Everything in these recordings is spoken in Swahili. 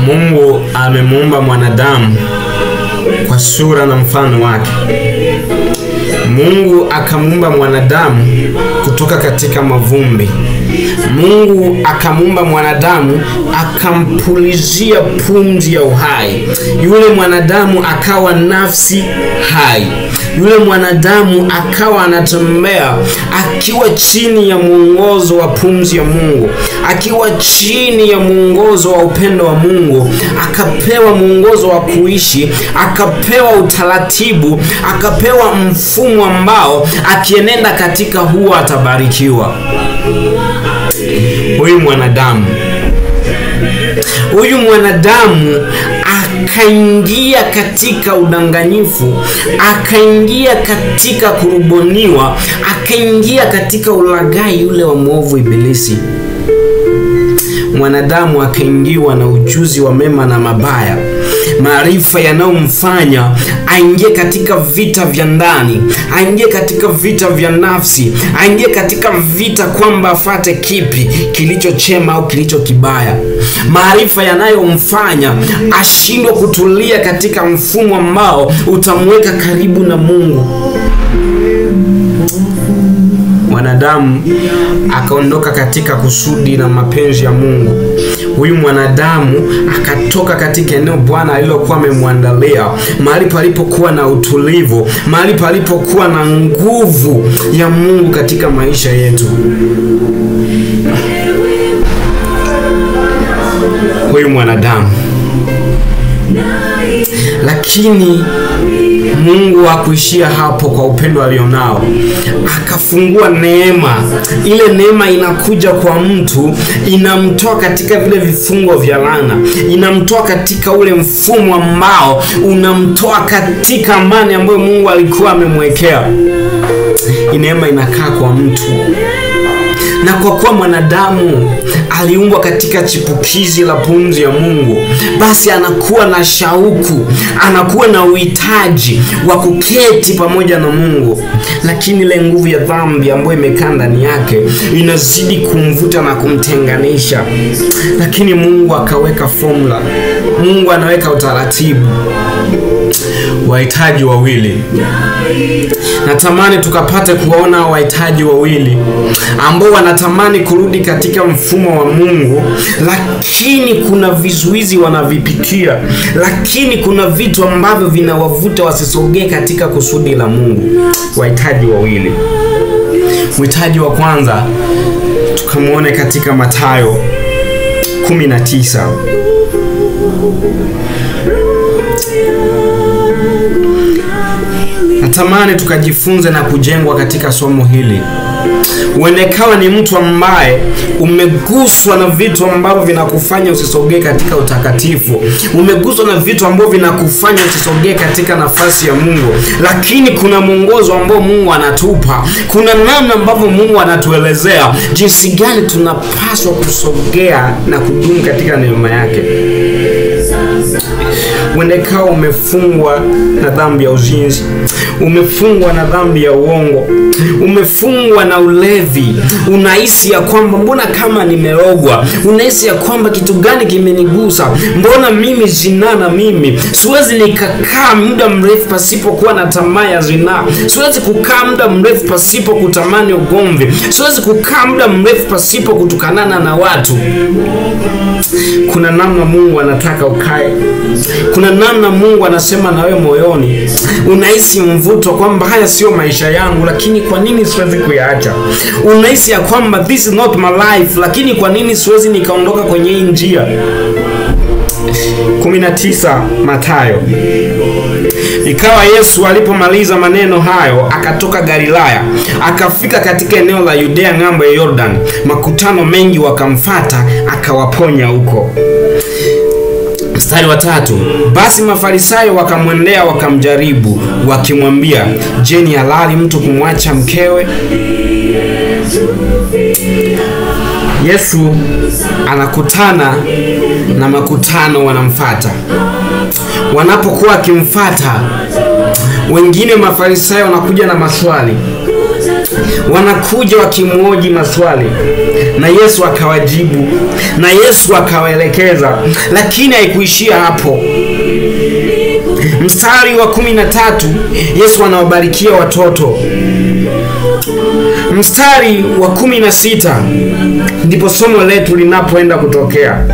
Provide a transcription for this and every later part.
Mungu amemuumba mwanadamu kwa sura na mfano wake. Mungu akamuumba mwanadamu kutoka katika mavumbi. Mungu akamuumba mwanadamu, akampulizia pumzi ya uhai. Yule mwanadamu akawa nafsi hai. Yule mwanadamu akawa anatembea akiwa chini ya mwongozo wa pumzi ya Mungu, akiwa chini ya mwongozo wa upendo wa Mungu. Akapewa mwongozo wa kuishi, akapewa utaratibu, akapewa mfumo ambao akienenda katika huo atabarikiwa. Huyu mwanadamu akaingia katika udanganyifu, akaingia katika kurubuniwa, akaingia katika ulaghai yule wa mwovu Ibilisi. Mwanadamu akaingiwa na ujuzi wa mema na mabaya, maarifa yanayomfanya aingie katika vita vya ndani, aingie katika vita vya nafsi, aingie katika vita kwamba afate kipi, kilicho chema au kilicho kibaya. Maarifa yanayomfanya ashindwe kutulia katika mfumo ambao utamweka karibu na Mungu. Mwanadamu akaondoka katika kusudi na mapenzi ya Mungu. Huyu mwanadamu akatoka katika eneo Bwana alilokuwa amemwandalia, mahali palipokuwa na utulivu, mahali palipokuwa na nguvu ya Mungu katika maisha yetu. Huyu mwanadamu, lakini Mungu hakuishia hapo. Kwa upendo alionao, akafungua neema. Ile neema inakuja kwa mtu, inamtoa katika vile vifungo vya laana, inamtoa katika ule mfumo ambao unamtoa katika amani ambayo Mungu alikuwa amemwekea. Neema inakaa kwa mtu. Na kwa kuwa mwanadamu aliumbwa katika chipukizi la pumzi ya Mungu, basi anakuwa na shauku, anakuwa na uhitaji wa kuketi pamoja na Mungu. Lakini ile nguvu ya dhambi ambayo imekaa ndani yake inazidi kumvuta na kumtenganisha. Lakini Mungu akaweka formula, Mungu anaweka utaratibu. Wahitaji wawili. Natamani tukapate kuwaona wahitaji wawili ambao wanatamani kurudi katika mfumo wa Mungu, lakini kuna vizuizi wanavipitia, lakini kuna vitu ambavyo vinawavuta wasisogee katika kusudi la Mungu. Wahitaji wawili. Mhitaji wa kwanza tukamuone katika Mathayo 19. Natamani tukajifunze na kujengwa katika somo hili. Uendekawa ni mtu ambaye umeguswa na vitu ambavyo vinakufanya usisogee katika utakatifu. Umeguswa na vitu ambavyo vinakufanya usisogee katika nafasi ya Mungu. Lakini kuna mwongozo ambao Mungu anatupa. Kuna namna ambavyo Mungu anatuelezea jinsi gani tunapaswa kusogea na kudumu katika neema yake. Uendekawa umefungwa na dhambi ya uzinzi, umefungwa na dhambi ya uongo, umefungwa na ulevi. Unahisi ya kwamba mbona kama nimerogwa, unahisi ya kwamba kitu gani kimenigusa, mbona mimi zina na mimi siwezi nikakaa muda mrefu pasipo kuwa na tamaa ya zina, siwezi kukaa muda mrefu pasipo kutamani ugomvi, siwezi kukaa muda mrefu pasipo kutukanana na watu. Kuna namna Mungu anataka ukae. Kuna namna Mungu anasema na wewe moyoni. Unahisi mvuto kwamba haya sio maisha yangu, lakini kwa nini siwezi kuyaacha? Unahisi ya kwamba this is not my life, lakini kwa nini siwezi nikaondoka kwenye hii njia? 19 Mathayo. Ikawa Yesu alipomaliza maneno hayo, akatoka Galilaya, akafika katika eneo la Yudea ng'ambo ya Yordani. Makutano mengi wakamfuata, akawaponya huko. Mstari wa 3. Basi Mafarisayo wakamwendea wakamjaribu, wakimwambia, je, ni halali mtu kumwacha mkewe? Yesu anakutana na makutano wanamfuata. Wanapokuwa akimfuata, wengine Mafarisayo wanakuja na maswali. Wanakuja wakimhoji maswali. Na Yesu akawajibu, na Yesu akawaelekeza, lakini haikuishia hapo. Mstari wa 13, Yesu anawabarikia watoto. Mstari wa 16 ndipo somo letu linapoenda kutokea.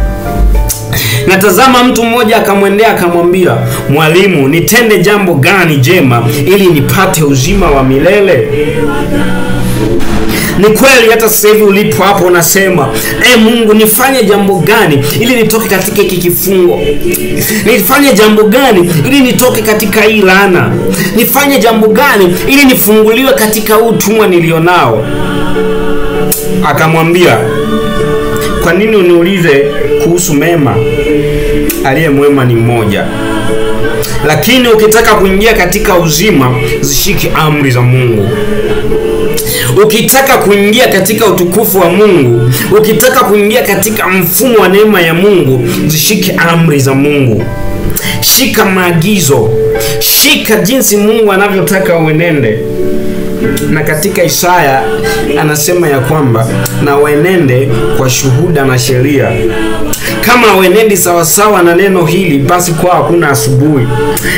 Na tazama, mtu mmoja akamwendea akamwambia, mwalimu, nitende jambo gani jema ili nipate uzima wa milele? Ni kweli hata sasa hivi ulipo hapo unasema, Mungu, nifanye jambo gani ili nitoke katika hiki kifungo? Nifanye jambo gani ili nitoke katika hii laana? Nifanye jambo gani ili nifunguliwe katika utumwa nilionao? Akamwambia, kwa nini uniulize kuhusu mema? Aliye mwema ni mmoja. Lakini ukitaka kuingia katika uzima, zishike amri za Mungu. Ukitaka kuingia katika utukufu wa Mungu, ukitaka kuingia katika mfumo wa neema ya Mungu, zishike amri za Mungu. Shika maagizo, shika jinsi Mungu anavyotaka uenende. Na katika Isaya anasema ya kwamba na uenende kwa shuhuda na sheria. Kama uenendi sawasawa na neno hili, basi kwa hakuna asubuhi.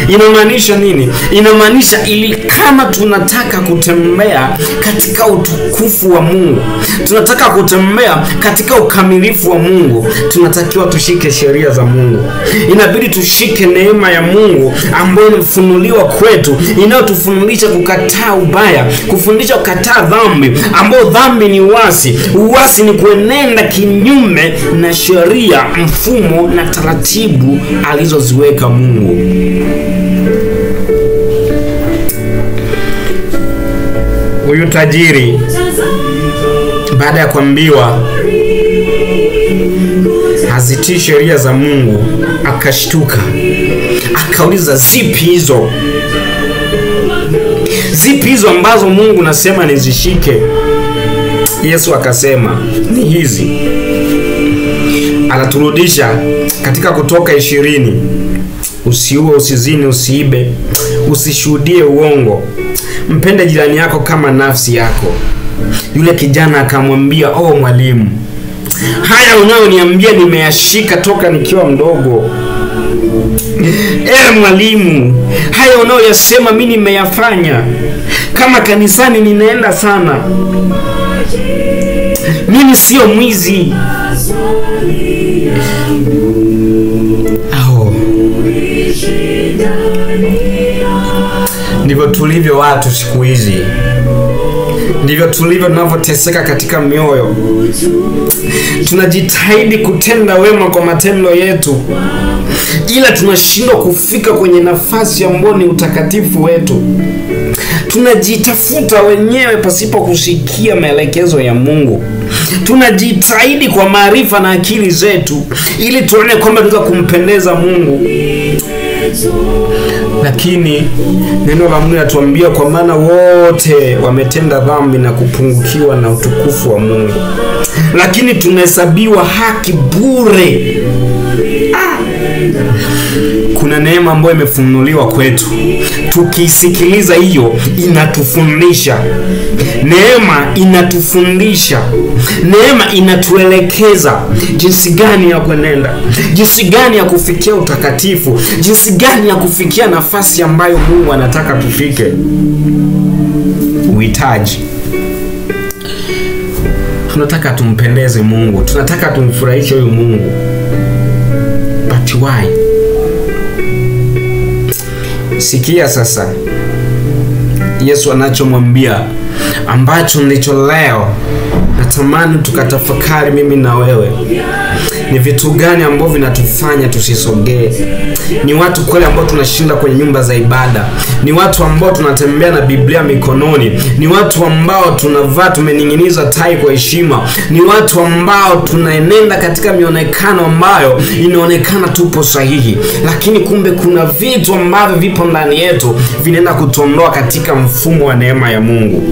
Inamaanisha nini? Inamaanisha ili kama tunataka kutembea katika utukufu wa Mungu, tunataka kutembea katika ukamilifu wa Mungu, tunatakiwa tushike sheria za Mungu. Inabidi tushike neema ya Mungu ambayo imefunuliwa kwetu, inayotufunulisha kukataa ubaya, kufundisha kukataa dhambi, ambayo dhambi ni uasi. Uasi ni kuenenda kinyume na sheria, mfumo na taratibu alizoziweka Mungu. Huyu tajiri baada ya kuambiwa hazitii sheria za Mungu, akashtuka, akauliza, zipi hizo? Zipi hizo ambazo Mungu nasema nizishike? Yesu akasema, ni hizi. Anaturudisha katika Kutoka 20. Usiue, usizini, usiibe, usishuhudie uongo, mpende jirani yako kama nafsi yako. Yule kijana akamwambia, mwalimu, haya unayoniambia nimeyashika toka nikiwa mdogo. Mwalimu, haya unayoyasema mimi nimeyafanya. Kama kanisani ninaenda sana. Mimi sio mwizi. Ndivyo tulivyo watu siku hizi. Ndivyo tulivyo tunavyoteseka katika mioyo. Tunajitahidi kutenda wema kwa matendo yetu, ila tunashindwa kufika kwenye nafasi ambayo ni utakatifu wetu. Tunajitafuta wenyewe pasipo kusikia maelekezo ya Mungu. Tunajitahidi kwa maarifa na akili zetu ili tuone kwamba tunataka kumpendeza Mungu. Lakini neno la Mungu linatuambia, kwa maana wote wametenda dhambi na kupungukiwa na utukufu wa Mungu. Lakini tunahesabiwa haki bure. Kuna neema ambayo imefunuliwa kwetu. Tukisikiliza hiyo, inatufundisha. Neema inatufundisha. Neema inatuelekeza jinsi gani ya kuenenda, jinsi gani ya kufikia utakatifu, jinsi gani ya kufikia nafasi ambayo Mungu anataka tufike. Uhitaji. Tunataka tumpendeze Mungu, tunataka tumfurahishe huyu Mungu. But why? Sikia sasa Yesu anachomwambia, ambacho ndicho leo natamani tukatafakari mimi na wewe. Ni vitu gani ambavyo vinatufanya tusisogee? Ni watu kweli ambao tunashinda kwenye nyumba za ibada? Ni watu ambao tunatembea na Biblia mikononi? Ni watu ambao tunavaa tumening'iniza tai kwa heshima? Ni watu ambao tunaenenda katika mionekano ambayo inaonekana tupo sahihi, lakini kumbe kuna vitu ambavyo vipo ndani yetu vinaenda kutondoa katika mfumo wa neema ya Mungu.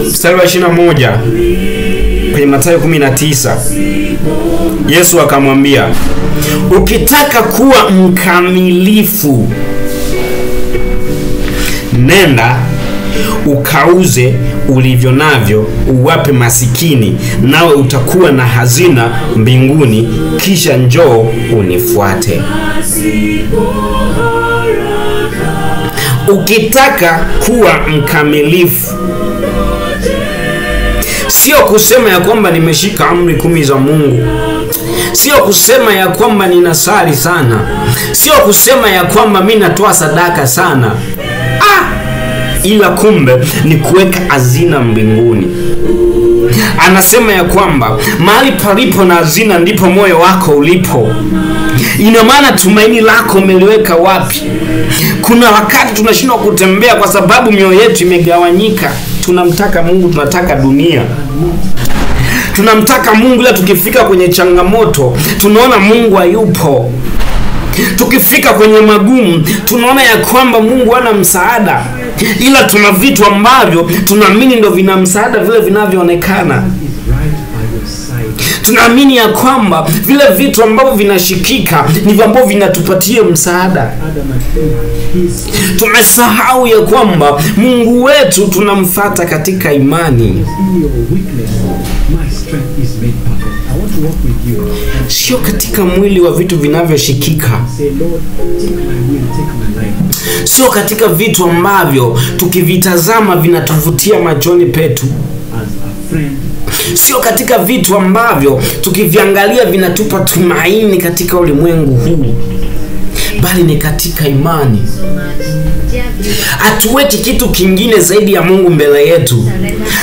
Mstari wa 21 kwenye Mathayo 19, Yesu akamwambia, ukitaka kuwa mkamilifu, nenda ukauze ulivyo navyo uwape masikini, nawe utakuwa na hazina mbinguni, kisha njoo unifuate. Ukitaka kuwa mkamilifu, sio kusema ya kwamba nimeshika amri 10 za Mungu, sio kusema ya kwamba ninasali sana, sio kusema ya kwamba mimi natoa sadaka sana, ila kumbe ni kuweka hazina mbinguni. Anasema ya kwamba mahali palipo na hazina ndipo moyo wako ulipo. Ina maana tumaini lako umeliweka wapi? Kuna wakati tunashindwa kutembea kwa sababu mioyo yetu imegawanyika. Tunamtaka Mungu, tunataka dunia. Tunamtaka Mungu, ila tukifika kwenye changamoto tunaona Mungu hayupo. Tukifika kwenye magumu tunaona ya kwamba Mungu hana msaada, ila tuna vitu ambavyo tunaamini ndio vina msaada vile vinavyoonekana. Tunaamini ya kwamba vile vitu ambavyo vinashikika ndivyo ambavyo vinatupatia msaada. Tumesahau ya kwamba Mungu wetu tunamfuata katika imani, sio katika mwili wa vitu vinavyoshikika, sio katika vitu ambavyo tukivitazama vinatuvutia machoni petu, sio katika vitu ambavyo tukiviangalia vinatupa tumaini katika ulimwengu huu, bali ni katika imani. Hatuweki kitu kingine zaidi ya Mungu mbele yetu.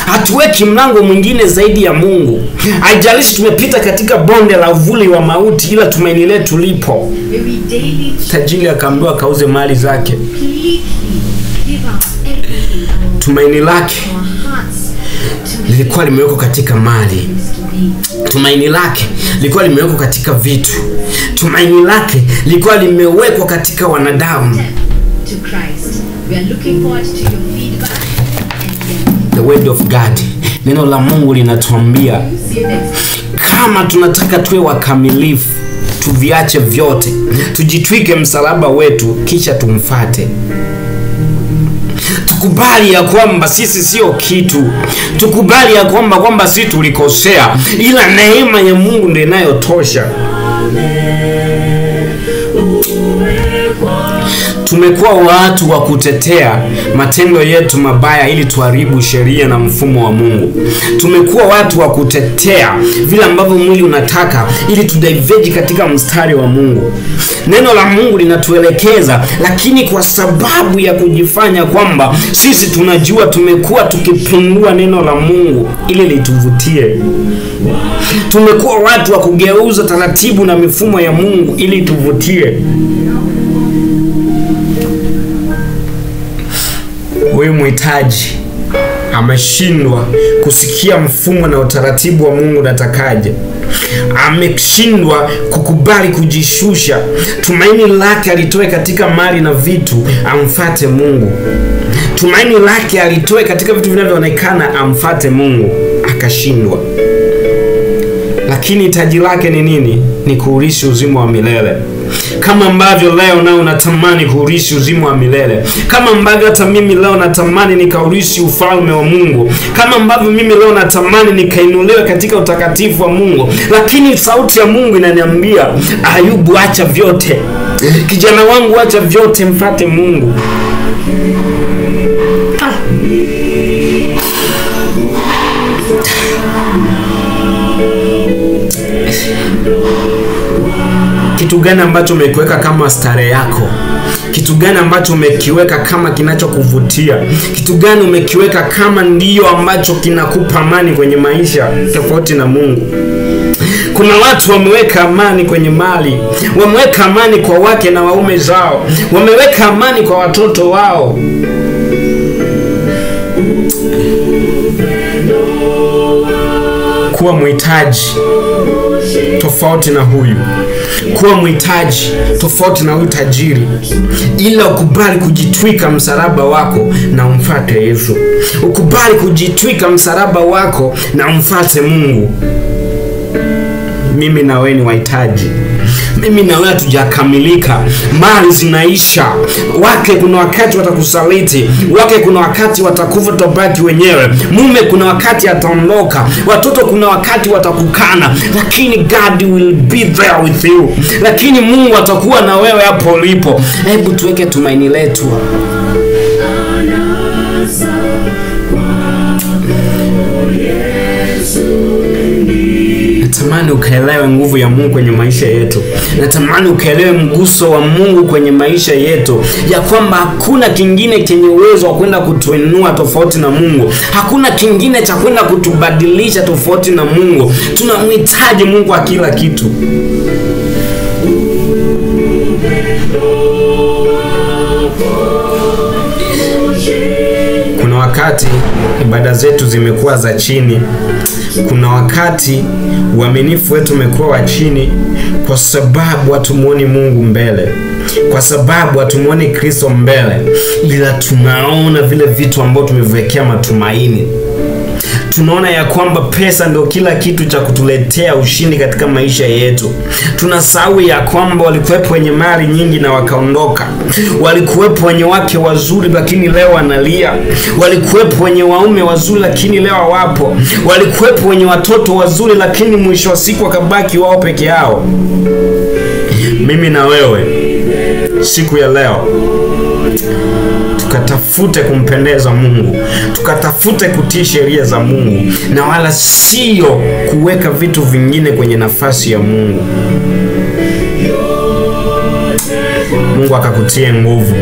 Hatuweki mlango mwingine zaidi ya Mungu. Haijalishi tumepita katika bonde la uvuli wa mauti, ila tumaini letu lipo. Tajiri akaambiwa kauze mali zake. Tumaini lake lilikuwa limewekwa katika mali. Tumaini lake lilikuwa limewekwa katika vitu. Tumaini lake lilikuwa limewekwa katika wanadamu. The word of God, neno la Mungu linatuambia kama tunataka tuwe wakamilifu, tuviache vyote, tujitwike msalaba wetu, kisha tumfuate. Tukubali ya kwamba sisi sio kitu. Tukubali ya kwamba sisi tulikosea, ila neema ya Mungu ndiyo inayotosha. Tumekuwa watu wa kutetea matendo yetu mabaya ili tuharibu sheria na mfumo wa Mungu. Tumekuwa watu wa kutetea vile ambavyo mwili unataka ili tudiverge katika mstari wa Mungu. Neno la Mungu linatuelekeza, lakini kwa sababu ya kujifanya kwamba sisi tunajua, tumekuwa tukipindua neno la Mungu ili lituvutie. Tumekuwa watu wa kugeuza taratibu na mifumo ya Mungu ili tuvutie. Huyu mhitaji ameshindwa kusikia mfumo na utaratibu wa Mungu natakaje. Ameshindwa kukubali kujishusha. Tumaini lake alitoe katika mali na vitu, amfuate Mungu. Tumaini lake alitoe katika vitu vinavyoonekana, amfuate Mungu, akashindwa. Lakini taji lake ni nini? Ni kuurithi uzima wa milele. Kama ambavyo leo nao natamani kuurithi uzima wa milele, kama ambavyo hata mimi leo natamani nikaurithi ufalme wa Mungu, kama ambavyo mimi leo natamani nikainuliwe katika utakatifu wa Mungu, lakini sauti ya Mungu inaniambia, Ayubu, acha vyote. Kijana wangu, acha vyote, mfuate Mungu. Kitu gani ambacho umekiweka kama starehe yako? Kitu gani ambacho umekiweka kama kinachokuvutia? Kitu gani umekiweka kama ndiyo ambacho kinakupa amani kwenye maisha tofauti na Mungu? Kuna watu wameweka amani kwenye mali, wameweka amani kwa wake na waume zao, wameweka amani kwa watoto wao. Kuwa mhitaji tofauti na huyu. Kuwa mhitaji tofauti na huyu tajiri, ila ukubali kujitwika msalaba wako na umfuate Yesu. Ukubali kujitwika msalaba wako na umfuate Mungu. mimi na wewe ni wahitaji. Mimi na wewe hatujakamilika. Mali zinaisha. Wake kuna wakati watakusaliti. Wake kuna wakati watakufa, tobaki wenyewe. Mume kuna wakati ataondoka. Watoto kuna wakati watakukana. Lakini God will be there with you. Lakini Mungu atakuwa na wewe hapo ulipo. Hebu tuweke tumaini letu. Natamani ukaelewe nguvu ya Mungu kwenye maisha yetu. Natamani ukaelewe mguso wa Mungu kwenye maisha yetu, ya kwamba hakuna kingine chenye uwezo wa kwenda kutuinua tofauti na Mungu. Hakuna kingine cha kwenda kutubadilisha tofauti na Mungu. Tunamhitaji Mungu wa kila kitu. Kuna wakati ibada zetu zimekuwa za chini. Kuna wakati uaminifu wetu umekuwa wa chini, kwa sababu hatumuoni Mungu mbele, kwa sababu hatumuoni Kristo mbele, ila tunaona vile vitu ambavyo tumeviwekea matumaini. Tunaona ya kwamba pesa ndio kila kitu cha kutuletea ushindi katika maisha yetu. Tunasahau ya kwamba walikuwepo wenye mali nyingi na wakaondoka. Walikuwepo wenye wake wazuri lakini leo wanalia. Walikuwepo wenye waume wazuri lakini leo hawapo. Walikuwepo wenye watoto wazuri lakini mwisho wa siku wakabaki wao peke yao. Mimi na wewe siku ya leo tukatafute kumpendeza Mungu, tukatafute kutii sheria za Mungu, na wala sio kuweka vitu vingine kwenye nafasi ya Mungu. Mungu akakutie nguvu.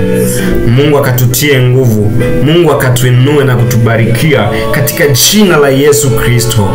Mungu akatutie nguvu. Mungu akatuinue na kutubarikia katika jina la Yesu Kristo.